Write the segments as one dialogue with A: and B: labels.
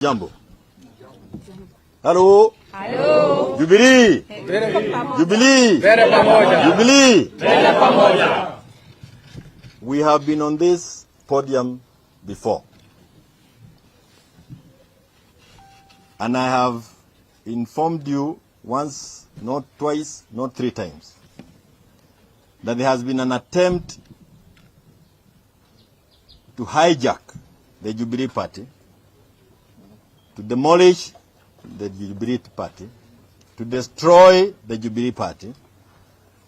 A: Jambo. Hello.
B: Hello.
A: Jubilee. Jubilee. Jubilee. We have been on this podium before. And I have informed you once, not twice, not three times, that there has been an attempt to hijack the Jubilee Party, to demolish the Jubilee Party, to destroy the Jubilee Party.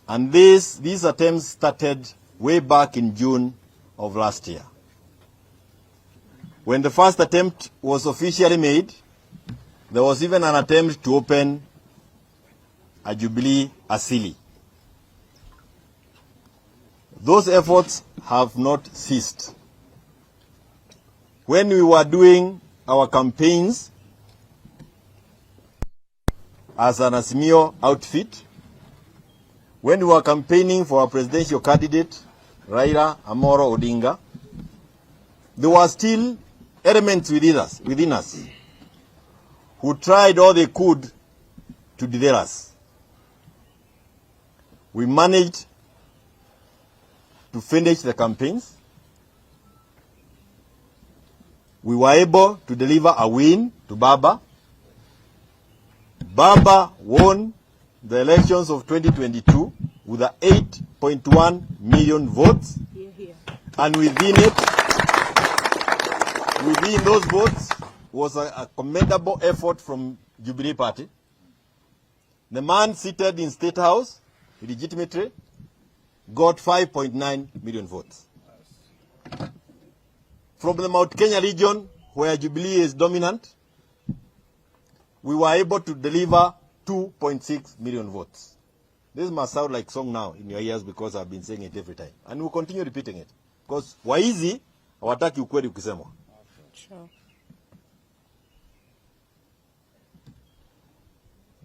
A: And these attempts started way back in June of last year. When the first attempt was officially made, there was even an attempt to open a Jubilee Asili. Those efforts have not ceased. When we were doing our campaigns as an Azimio outfit, when we were campaigning for our presidential candidate, Raila Amolo Odinga, there were still elements within us who tried all they could to derail us. We managed to finish the campaigns. We were able to deliver a win to Baba. Baba won the elections of 2022 with a 8.1 million votes. And within those votes was a commendable effort from Jubilee Party. The man seated in Statehouse, legitimately, got 5.9 million votes. From the Mount Kenya region, where Jubilee is dominant, we were able to deliver 2.6 million votes. This must sound like song now in your ears because I've been saying it every time. And we'll continue repeating it. Because waizi, hawataki ukweli ukisemwa. Sure.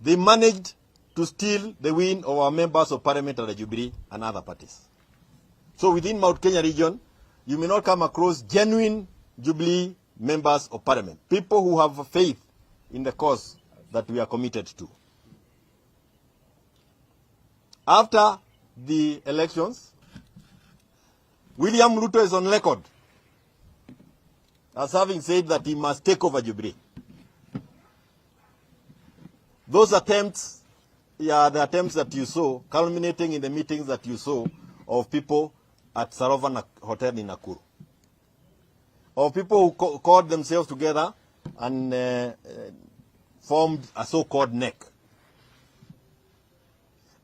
A: They managed to steal the win of our members of parliament at the Jubilee and other parties. So within Mount Kenya region, you may not come across genuine Jubilee members of parliament, people who have faith in the cause that we are committed to. After the elections, William Ruto is on record as having said that he must take over Jubilee. Those attempts, the attempts that you saw, culminating in the meetings that you saw of people at Sarova Hotel in Nakuru, of people who called themselves together and formed a so-called NEC.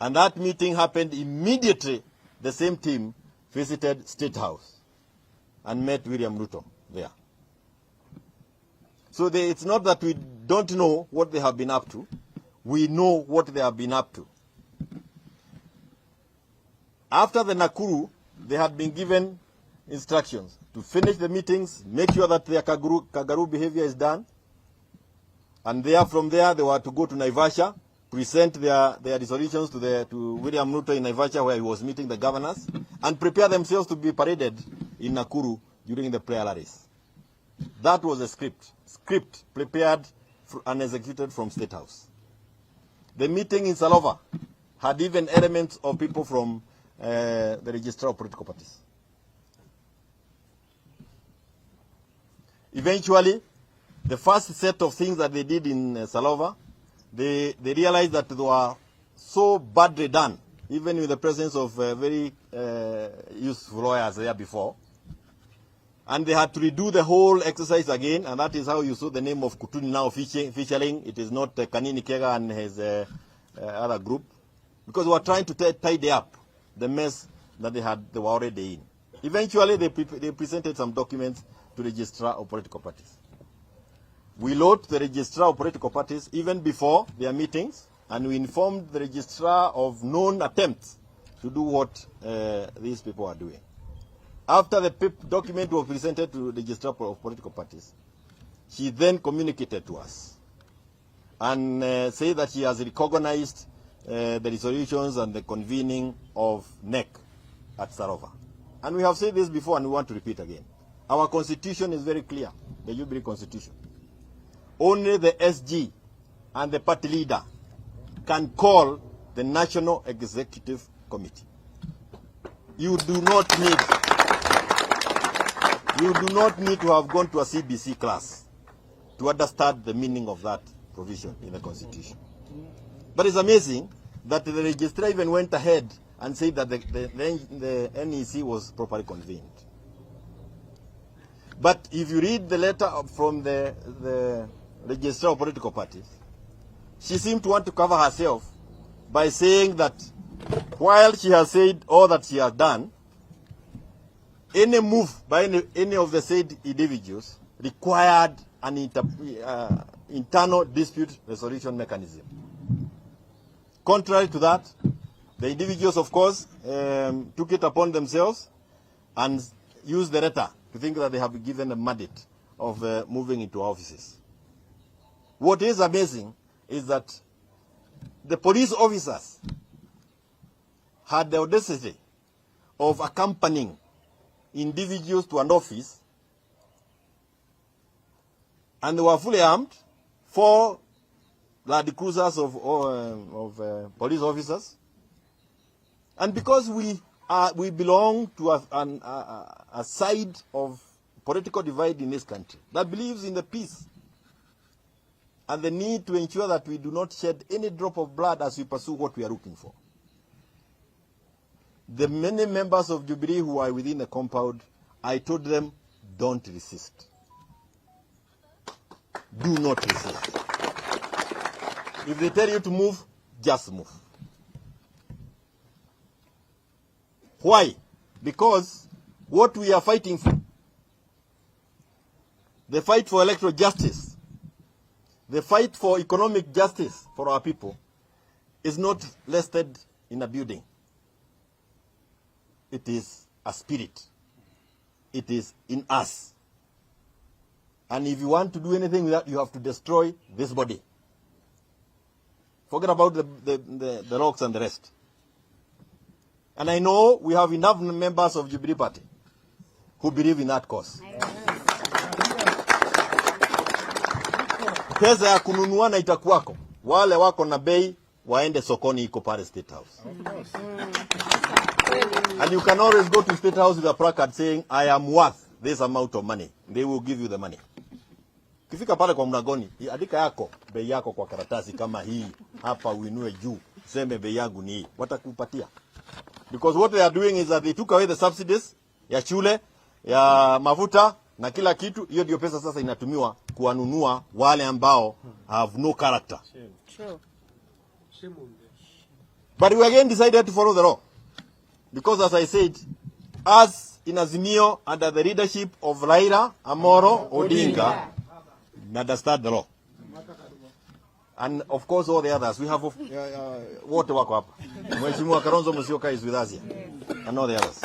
A: And that meeting happened immediately. The same team visited Statehouse and met William Ruto there. So it's not that we don't know what they have been up to. We know what they have been up to. After the Nakuru, they had been given instructions to finish the meetings, make sure that their Kagaru behavior is done. And from there, they were to go to Naivasha, present their resolutions to William Ruto in Naivasha, where he was meeting the governors, and prepare themselves to be paraded in Nakuru during the prayer rallies. That was a script prepared and executed from Statehouse. The meeting in Salova had even elements of people from the Registrar of Political Parties. Eventually, the first set of things that they did in Salova, they realized that they were so badly done, even with the presence of very useful lawyers there before. And they had to redo the whole exercise again, and that is how you saw the name of Kutuni now featuring. It is not Kanini Kega and his other group, because they were trying to tidy up the mess that they were already in. Eventually, they presented some documents to the Registrar of Political Parties. We loaded the Registrar of Political Parties even before their meetings, and we informed the Registrar of known attempts to do what these people are doing. After the document was presented to the Registrar of Political Parties, she then communicated to us and said that she has recognized the resolutions and the convening of NEC at Sarova. And we have said this before and we want to repeat again. Our constitution is very clear, the Jubilee Constitution. only the SG and the party leader can call the National Executive Committee. You do not need to have gone to a CBC class to understand the meaning of that provision in the Constitution. But it's amazing that the registrar even went ahead and said that the NEC was properly convened. But if you read the letter from the registrar of political parties, she seemed to want to cover herself by saying that while she has said all that she has done, any move by any of the said individuals required an internal dispute resolution mechanism. Contrary to that, the individuals, of course, took it upon themselves and used the letter to think that they have been given a mandate of moving into offices. What is amazing is that the police officers had the audacity of accompanying individuals to an office, and they were fully armed, 4 Land Cruisers of police officers. And because we belong to a side of political divide in this country that believes in the peace and the need to ensure that we do not shed any drop of blood as we pursue what we are looking for, the many members of Jubilee who are within the compound, I told them, don't resist. Do not resist. If they tell you to move, just move. Why? Because what we are fighting for, the fight for electoral justice, the fight for economic justice for our people, is not listed in a building. It is a spirit. It is in us. And if you want to do anything with that, you have to destroy this body. Forget about the rocks and the rest. And I know we have enough members of Jubilee Party who believe in that cause. Pesa ya kununua na itakuwako. Wale wako na bei waende sokoni iko pale Statehouse. And you can always go to Statehouse with a placard saying, I am worth this amount of money. They will give you the money. Kifika pale kwa mlangoni, andika yako, bei yako kwa karatasi kama hii, hapa uinue juu, seme bei yangu ni hii. Watakupatia. Because what they are doing is that they took away the subsidies ya shule, ya mafuta na kila kitu. Hiyo ndio pesa sasa inatumiwa kuwanunua wale ambao have no character.
B: True.
A: But we again decided to follow the law. Because as I said, us in Azimio under the leadership of Raila Amoro Odinga, understand the law. And of course all the others. We have wote wako hapa. Mheshimiwa Kalonzo Musyoka is with us here. And all the others.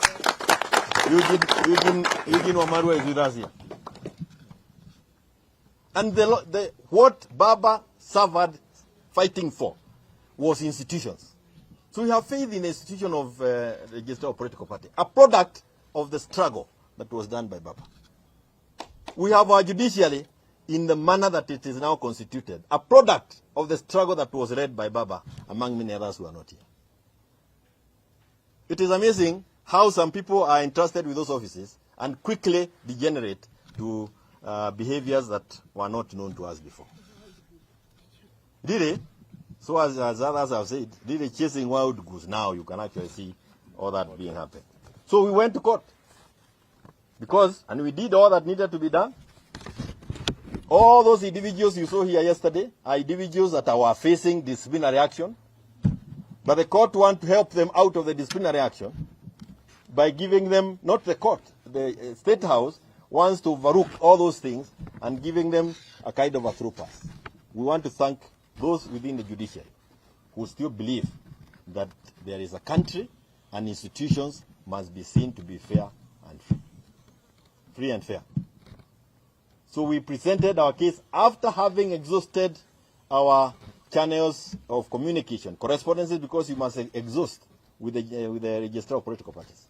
A: Eugene Wamalwa is with us here. And what Baba suffered fighting for was institutions. So we have faith in the institution of the Judicial political party, a product of the struggle that was done by Baba. We have our judiciary in the manner that it is now constituted, a product of the struggle that was led by Baba, among many others who are not here. It is amazing how some people are entrusted with those offices and quickly degenerate to behaviors that were not known to us before. Really, so as others have said, really chasing wild goose now, you can actually see all that being happened. So we went to court. And we did all that needed to be done. All those individuals you saw here yesterday are individuals that are facing disciplinary action. But the court wants to help them out of the disciplinary action by giving them, not the court, the Statehouse wants to overlook all those things and giving them a kind of a through pass. We want to thank those within the judiciary who still believe that there is a country and institutions must be seen to be fair and free and fair. So we presented our case after having exhausted our channels of communication, correspondences, because you must exhaust with the register of political parties.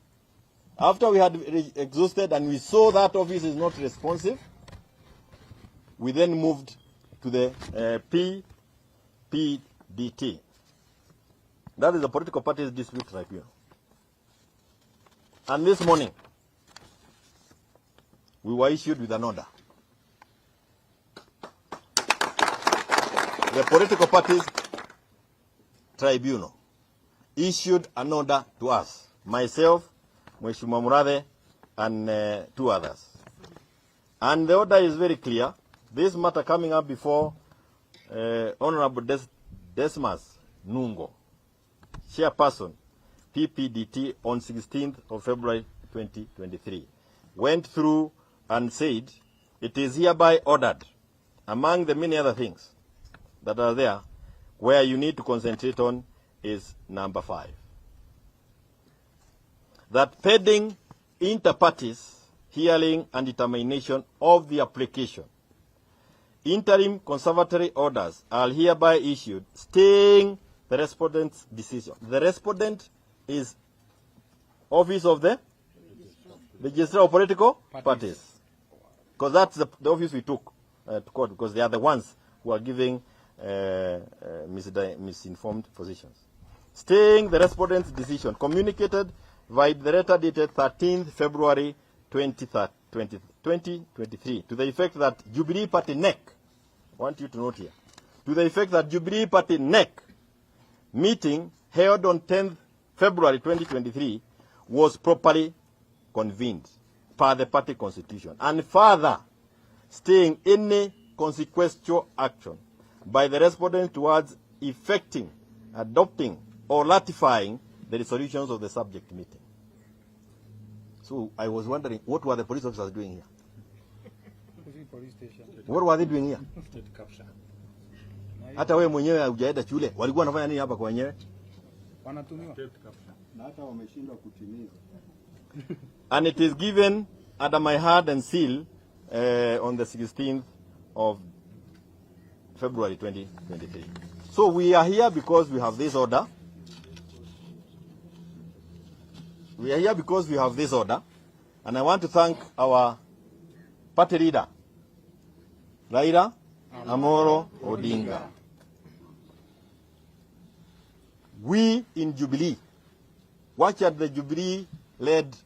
A: After we had exhausted and we saw that office is not responsive, we then moved to the PPDT. That is the Political Parties Dispute Tribunal. And this morning, we were issued with an order. The Political Parties Tribunal issued an order to us, myself, Mheshimiwa Murathe, and 2 others. And the order is very clear. This matter coming up before Honorable Desmas Nungo, Chairperson, PPDT, on 16th of February 2023, went through and said, it is hereby ordered, among the many other things that are there, where you need to concentrate on is number 5. That pending inter-parties hearing and determination of the application, interim conservatory orders are hereby issued staying the respondent's decision. The respondent is office of the Registrar of Political Parties. Because that's the office we took to court, because they are the ones who are giving misinformed positions. Staying the respondent's decision communicated by the letter dated 13th February 2023 to the effect that Jubilee Party NEC, I want you to note here, to the effect that Jubilee Party NEC meeting held on 10th February 2023 was properly convened per the party constitution, and further staying any consequential action by the respondent towards effecting, adopting, or ratifying the resolutions of the subject meeting. So I was wondering, what were the police officers doing here? What were they doing here? Hata wewe mwenyewe hujaenda shule, walikuwa wanafanya nini hapa kwa wenyewe? Wanatumiwa. Na hata wameshindwa kutimiza. And it is given under my hand and seal on the 16th of February 2023. So we are here because we have this order. We are here because we have this order, and I want to thank our party leader, Raila Amolo Odinga. We in Jubilee, watch at the Jubilee led,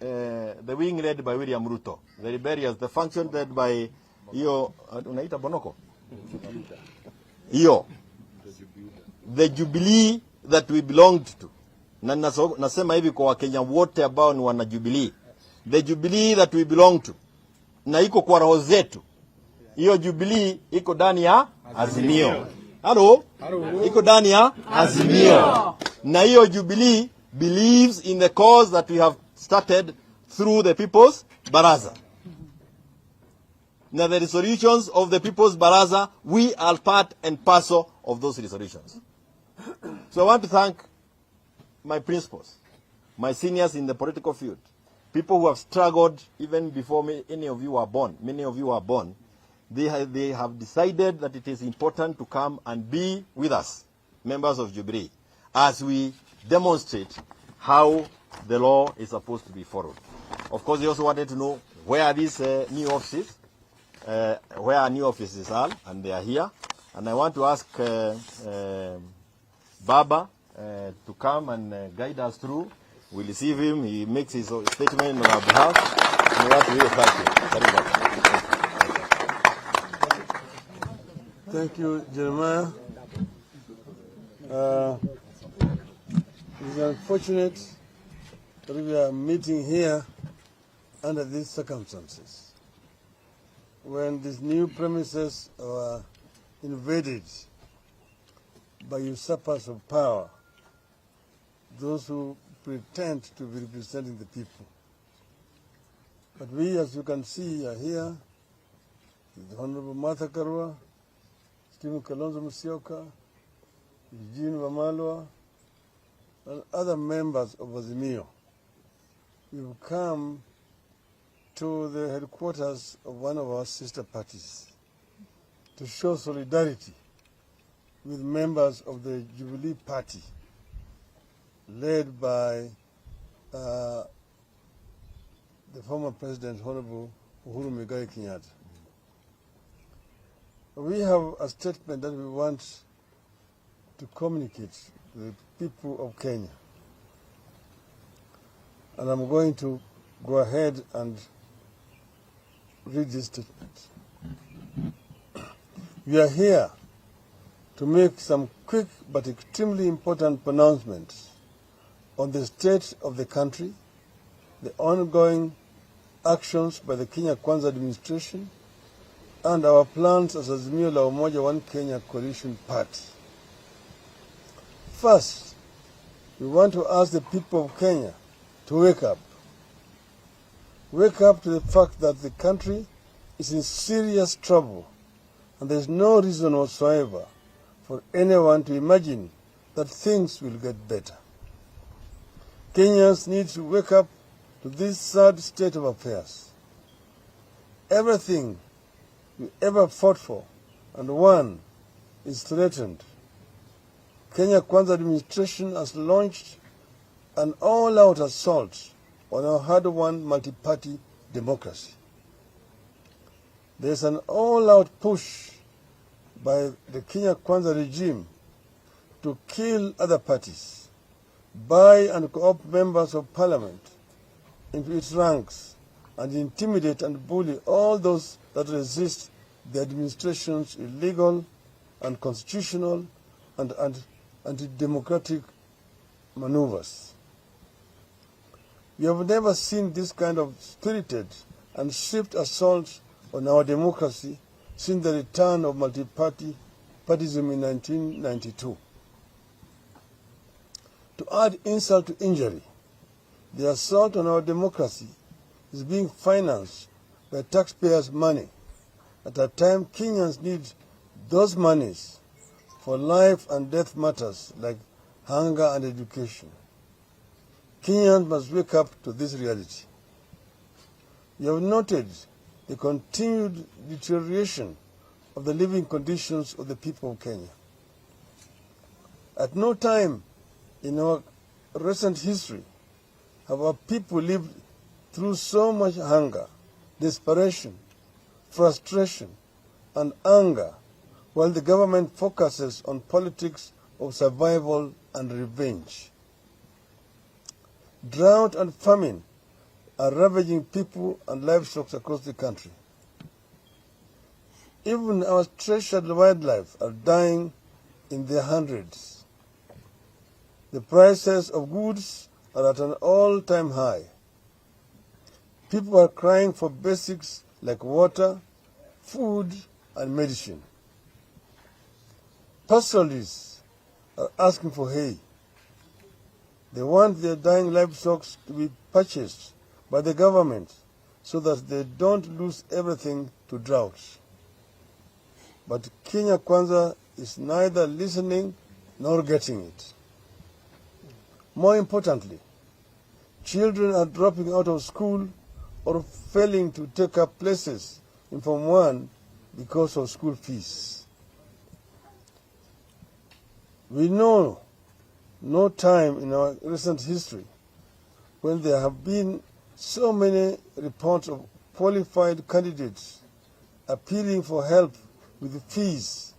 A: the wing led by William Ruto, the rebellious, the function led by Iyo, unaita Bonoko? Iyo, the Jubilee that we belonged to. Na nasema hivi kwa Wakenya wote ambao ni wana Jubilee. The Jubilee that we belong to. Na iko kwa roho zetu. Hiyo Jubilee iko ndani ya Azimio. Hello? Iko ndani ya Azimio. Na hiyo Jubilee believes in the cause that we have started through the People's Baraza. Now the resolutions of the People's Baraza, we are part and parcel of those resolutions. So I want to thank my principals, my seniors in the political field, people who have struggled even before any of you were born. Many of you are born. They have decided that it is important to come and be with us, members of Jubilee, as we demonstrate how the law is supposed to be followed. Of course, they also wanted to know where are these new offices, where our new offices are, and they are here. And I want to ask Baba to come and guide us through. We receive him. He makes his statement on our behalf. We want to hear thank you.
B: Thank you, Jeremiah. It's unfortunate that we are meeting here under these circumstances, when these new premises are invaded by usurpers of power, those who pretend to be representing the people. But we, as you can see, are here with the Honorable Martha Karua, Stephen Kalonzo Musyoka, Eugene Wamalwa, and other members of Azimio. We've come to the headquarters of one of our sister parties to show solidarity with members of the Jubilee Party, led by the former President, Honorable Uhuru Muigai Kenyatta. we have a statement that we want to communicate to the people of Kenya. And I'm going to go ahead and read this statement. We are here to make some quick but extremely important pronouncements on the state of the country, the ongoing actions by the Kenya Kwanza administration, and our plans as Azimio la Umoja One Kenya Coalition Party. First, we want to ask the people of Kenya to wake up. Wake up to the fact that the country is in serious trouble, and there is no reason whatsoever for anyone to imagine that things will get better. Kenyans need to wake up to this sad state of affairs. Everything we ever fought for and won is threatened. Kenya Kwanza administration has launched an all-out assault on our hard-won multi-party democracy. There's an all-out push by the Kenya Kwanza regime to kill other parties, buy and co-opt members of parliament into its ranks, and intimidate and bully all those that resist the administration's illegal, unconstitutional, and anti-democratic maneuvers. We have never seen this kind of spirited and swift assault on our democracy since the return of multi-partyism in 1992. To add insult to injury, the assault on our democracy is being financed by taxpayers' money at a time Kenyans need those monies for life and death matters like hunger and education. Kenyans must wake up to this reality. We have noted the continued deterioration of the living conditions of the people of Kenya. At no time in our recent history have our people lived through so much hunger, desperation, frustration, and anger, while the government focuses on politics of survival and revenge. Drought and famine are ravaging people and livestock across the country. Even our treasured wildlife are dying in their hundreds. The prices of goods are at an all-time high. People are crying for basics like water, food, and medicine. Pastoralists are asking for hay. They want their dying livestock to be purchased by the government so that they don't lose everything to droughts. But Kenya Kwanza is neither listening nor getting it. More importantly, children are dropping out of school or failing to take up places in Form 1 because of school fees. We know no time in our recent history when there have been so many reports of qualified candidates appealing for help with fees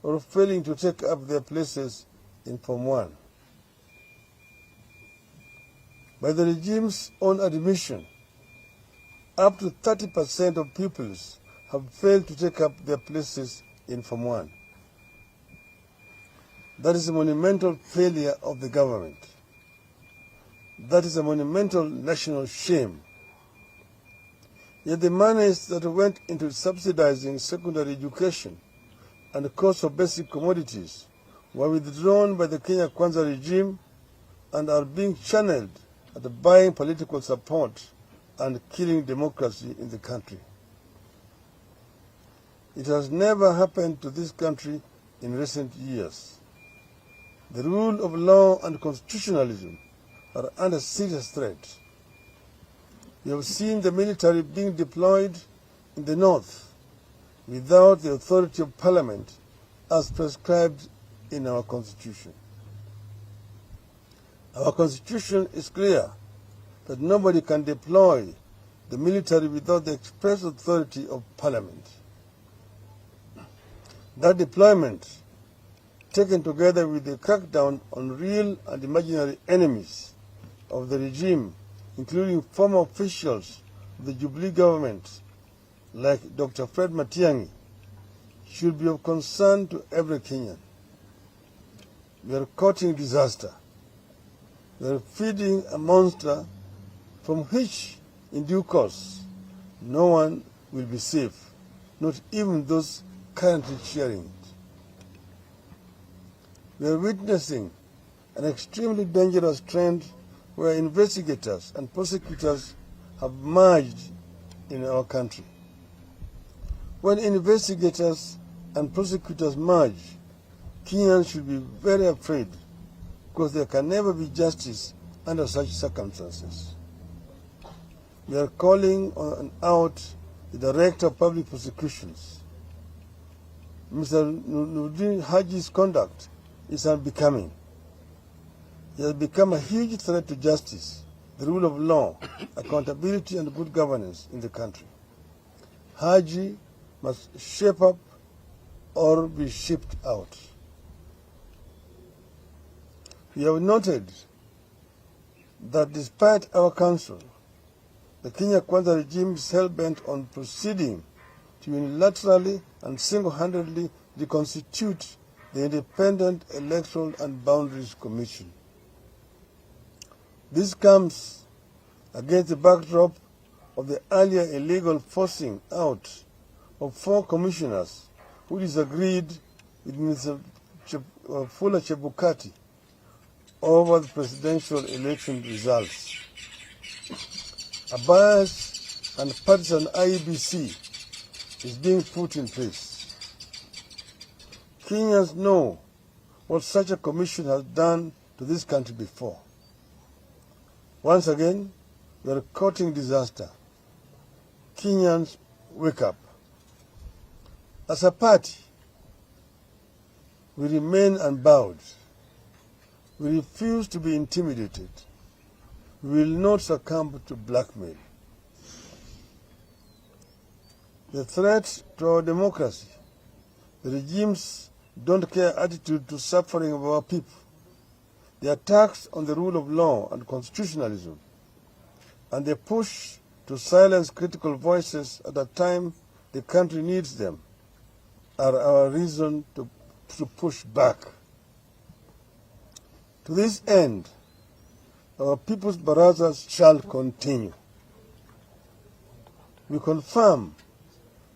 B: or failing to take up their places in Form 1. By the regime's own admission, up to 30% of pupils have failed to take up their places in Form 1. That is a monumental failure of the government. That is a monumental national shame. Yet the monies that went into subsidizing secondary education and the cost of basic commodities were withdrawn by the Kenya Kwanza regime and are being channeled at buying political support and killing democracy in the country. It has never happened to this country in recent years. The rule of law and constitutionalism are under serious threat. We have seen the military being deployed in the north without the authority of parliament as prescribed in our constitution. Our constitution is clear that nobody can deploy the military without the express authority of parliament. That deployment, taken together with the crackdown on real and imaginary enemies of the regime, including former officials of the Jubilee government, like Dr. Fred Matiang'i, should be of concern to every Kenyan. We are courting disaster. We are feeding a monster from which, in due course, no one will be safe, not even those currently cheering it. We are witnessing an extremely dangerous trend where investigators and prosecutors have merged in our country. When investigators and prosecutors merge, Kenyans should be very afraid because there can never be justice under such circumstances. We are calling out the Director of Public Prosecutions. Mr. Nurdin Haji's conduct is unbecoming. He has become a huge threat to justice, the rule of law, accountability, and good governance in the country. Haji must shape up or be shipped out. We have noted that despite our counsel, the Kenya Kwanza regime is hell-bent on proceeding to unilaterally and single-handedly reconstitute the Independent Electoral and Boundaries Commission. This comes against the backdrop of the earlier illegal forcing out of 4 commissioners who disagreed with Mr. Fuller Chebukati over the presidential election results. A biased and partisan IEBC is being put in place. Kenyans know what such a commission has done to this country before. Once again, we are courting disaster. Kenyans, wake up. As a party, we remain unbowed. We refuse to be intimidated. We will not succumb to blackmail. The threat to our democracy, the regime's don't care attitude to suffering of our people, the attacks on the rule of law and constitutionalism, and the push to silence critical voices at a time the country needs them, are our reason to push back. To this end, our people's barazas shall continue. We confirm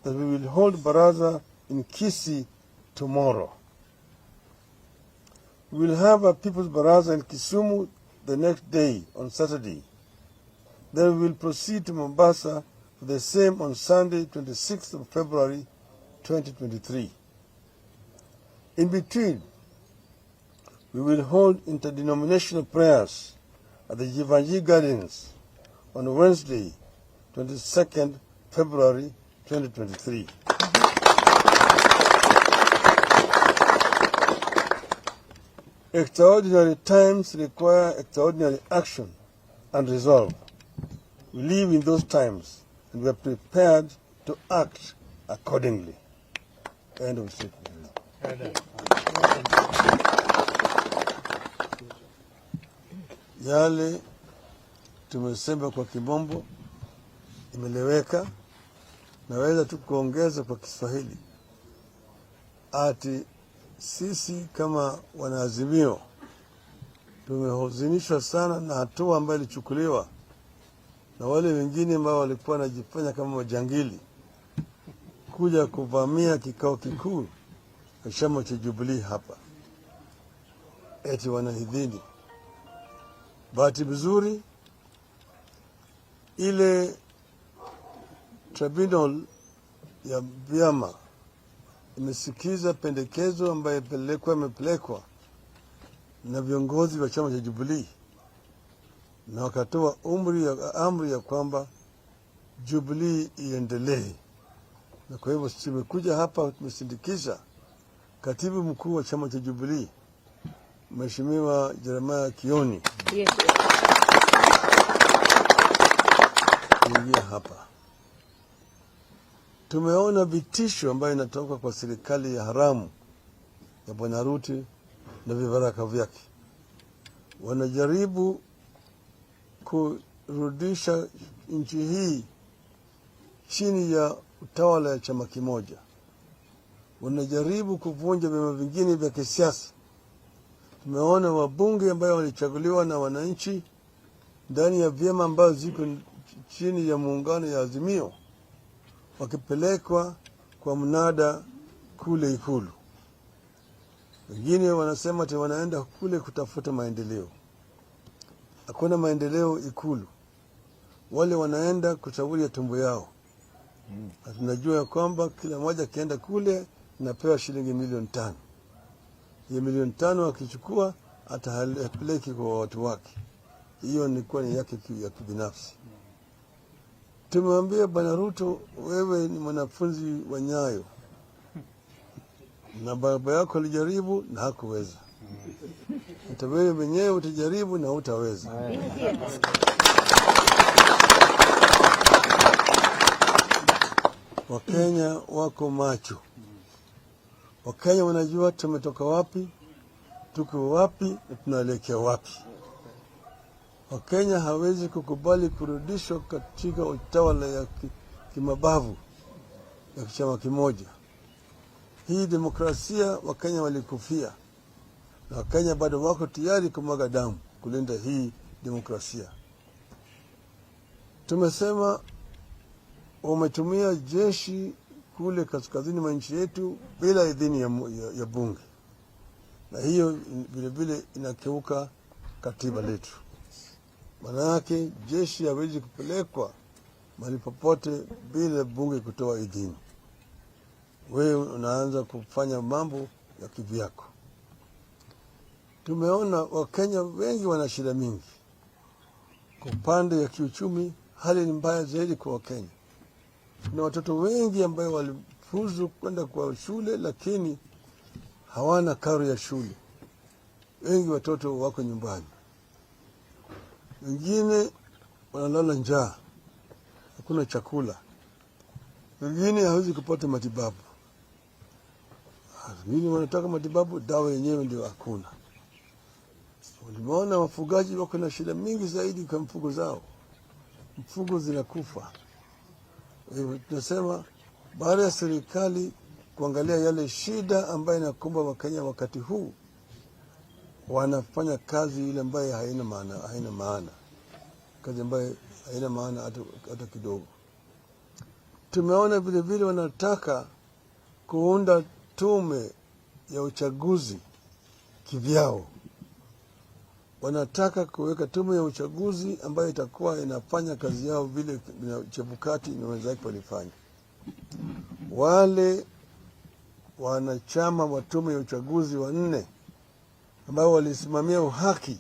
B: that we will hold baraza in Kisii tomorrow. We will have a people's baraza in Kisumu the next day, on Saturday. Then we will proceed to Mombasa for the same on Sunday, 26th of February, 2023. In between, we will hold interdenominational prayers at the Jivanji Gardens on Wednesday, 22nd February, 2023. Extraordinary times require extraordinary action and resolve. We live in those times, and we are prepared to act accordingly. End of statement. Yale tumesema kwa Kimombo imeleweka, naweza tu kuongeza kwa Kiswahili. Ati sisi kama wanaazimio tumehuzunishwa sana na hatua ambayo ilichukuliwa na wale wengine ambao walikuwa wanajifanya kama majangili kuja kuvamia kikao kikuu cha chama cha Jubilee hapa. Eti wanahidhini. Bahati vizuri ile tribunal ya vyama imesikiza pendekezo ambayo imepelekwa na viongozi wa chama cha Jubilee, na wakatoa amri ya kwamba Jubilee iendelee. Na kwa hivyo tumekuja hapa tumesindikisha katibu mkuu wa chama cha Jubilee, Mheshimiwa Jeremiah Kioni. Yes. Kuingia hapa. Tumeona vitisho ambayo inatoka kwa serikali ya haramu ya Bwana Ruto na vibaraka vyake. Wanajaribu kurudisha nchi hii chini ya utawala ya chama kimoja. Wanajaribu kuvunja vyama vingine vya kisiasa. Tumeona wabunge ambao walichaguliwa na wananchi ndani ya vyama ambayo ziko chini ya muungano ya Azimio wakipelekwa kwa mnada kule Ikulu. Wengine wanasema ati wanaenda kule kutafuta maendeleo. Hakuna maendeleo Ikulu. Wale wanaenda kushauri tumbo yao. Tunajua ya kwamba kila mmoja kienda kule napewa shilingi milioni 5. Hiyo milioni 5 akichukua atapeleki kwa watu wake. Hiyo ni kwa yake ya kibinafsi. Tumemwambia Bwana Ruto, wewe ni mwanafunzi wa Nyayo. Na baba yako alijaribu na hakuweza. Hata wewe mwenyewe utajaribu na hutaweza. Wakenya wako macho. Wakenya wanajua tumetoka wapi, tuko wapi na tunaelekea wapi. Wakenya hawezi kukubali kurudishwa katika utawala ya kimabavu ya chama kimoja. Hii demokrasia Wakenya walikufia. Na Wakenya bado wako tayari kumwaga damu kulinda hii demokrasia. Tumesema wametumia jeshi kule kaskazini mwa nchi yetu bila idhini ya bunge. Na hiyo vile vile inakeuka katiba letu. Maana yake jeshi hawezi kupelekwa mahali popote bila bunge kutoa idhini. Wewe unaanza kufanya mambo ya kivyako. Tumeona Wakenya wengi wana shida mingi. Kwa upande ya kiuchumi hali ni mbaya zaidi kwa Wakenya. Kuna watoto wengi ambao walifuzu kwenda kwa shule lakini hawana karo ya shule. Wengi watoto wako nyumbani. Wengine wanalala njaa. Hakuna chakula. Wengine hawezi kupata matibabu. Wengine wanataka matibabu, dawa yenyewe ndio hakuna. Ulimeona wafugaji wako na shida mingi zaidi kwa mfugo zao. Mfugo zinakufa. Tunasema baada ya serikali kuangalia yale shida ambayo inakumba Wakenya wakati huu, wanafanya kazi ile ambayo haina maana. Kazi ambayo haina maana hata kidogo. Tumeona vile vile wanataka kuunda tume ya uchaguzi kivyao. Wanataka kuweka tume ya uchaguzi ambayo itakuwa inafanya kazi yao vile Chebukati na wenzake walifanya. Wale wanachama wa tume ya uchaguzi 4 ambao walisimamia uhaki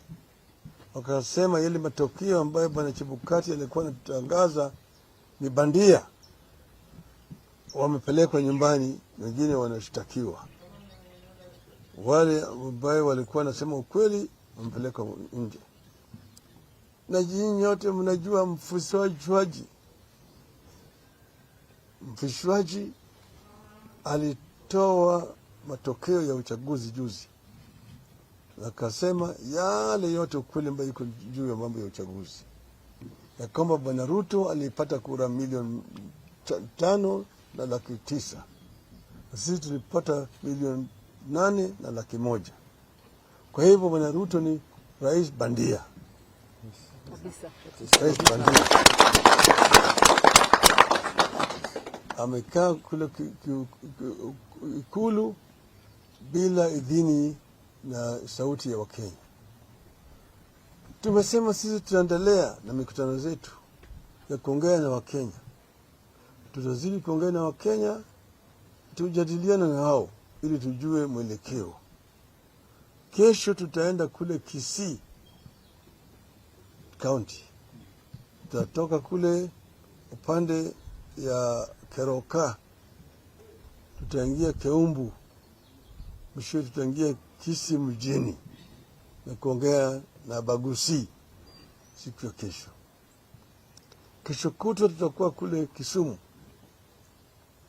B: wakasema yale matokeo ambayo Bwana Chebukati alikuwa anatangaza ni bandia, wamepelekwa nyumbani, wengine wanashtakiwa. Wale ambao walikuwa nasema ukweli wamepelekwa nje. Na nyinyi nyote mnajua mfishwaji alitoa matokeo ya uchaguzi juzi. Akasema yale yote ukweli ambayo iko juu ya mambo ya uchaguzi. Ya kwamba Bwana Ruto alipata kura milioni 5,900,000. Sisi tulipata milioni 8,100,000. Kwa hivyo Bwana Ruto ni rais bandia. Rais bandia. Amekaa kule Ikulu bila idhini na sauti ya Wakenya. Tumesema sisi tutaendelea na mikutano zetu ya kuongea na Wakenya. Tutazidi kuongea na Wakenya, tujadiliane na hao ili tujue mwelekeo. Kesho tutaenda kule Kisii County. Tutatoka kule upande ya Keroka. Tutaingia Keumbu. Mwisho tutaingia Kisii mjini na kuongea na Bagusi siku ya kesho. Kesho kutwa tutakuwa kule Kisumu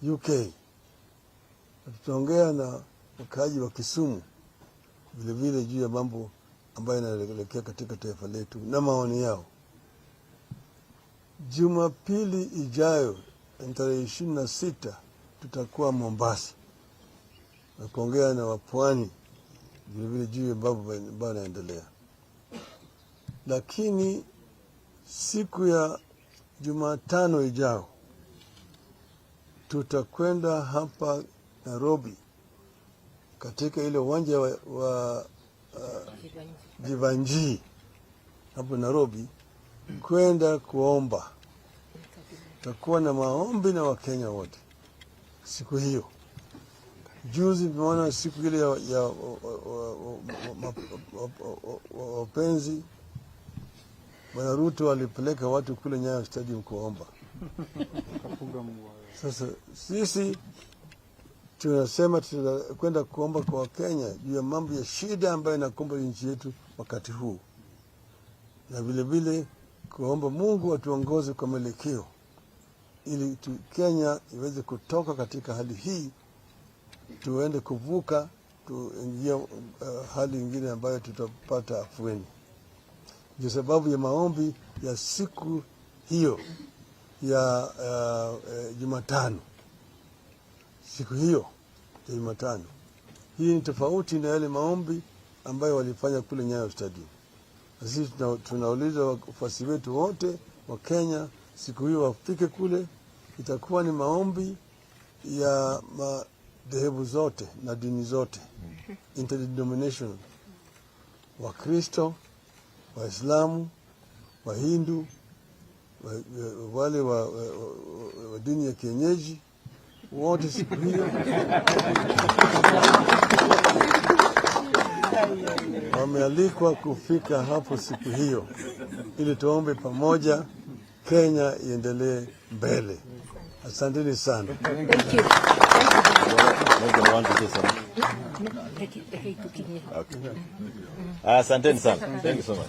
B: UK. Tutaongea na wakaaji wa Kisumu vile vile juu ya mambo ambayo yanaelekea katika taifa letu na maoni yao. Jumapili ijayo tarehe 26 tutakuwa Mombasa na kuongea na wapwani vile vile juu ya mambo ambayo yanaendelea. Lakini siku ya Jumatano ijayo tutakwenda hapa Nairobi katika ile uwanja wa Jivanji hapo Nairobi kwenda kuomba. Tutakuwa na maombi na Wakenya wote siku hiyo. Juzi tumeona siku ile ya wapenzi, Bwana Ruto alipeleka watu kule Nyayo Stadium kuomba. Sasa sisi tunasema tutakwenda kuomba kwa Wakenya juu ya mambo ya shida ambayo inakumba nchi yetu wakati huu, na vile vile kuomba Mungu atuongoze kwa mwelekeo ili Kenya iweze kutoka katika hali hii, tuende kuvuka, tuingia hali nyingine ambayo tutapata afueni. Ndio sababu ya maombi ya siku hiyo ya Jumatano. Siku hiyo ya Jumatano hii ni tofauti na yale maombi ambayo walifanya kule Nyayo Stadium. Sisi tunauliza wafuasi wetu wote wa Kenya siku hiyo wafike kule. Itakuwa ni maombi ya madhehebu zote na dini zote, interdenominational, Wakristo, Waislamu, Wahindu, wale wa dini ya kienyeji, wote siku hiyo wamealikwa kufika hapo siku hiyo ili tuombe pamoja Kenya iendelee mbele. Asanteni sana.
A: Asanteni sana. Thank you so much.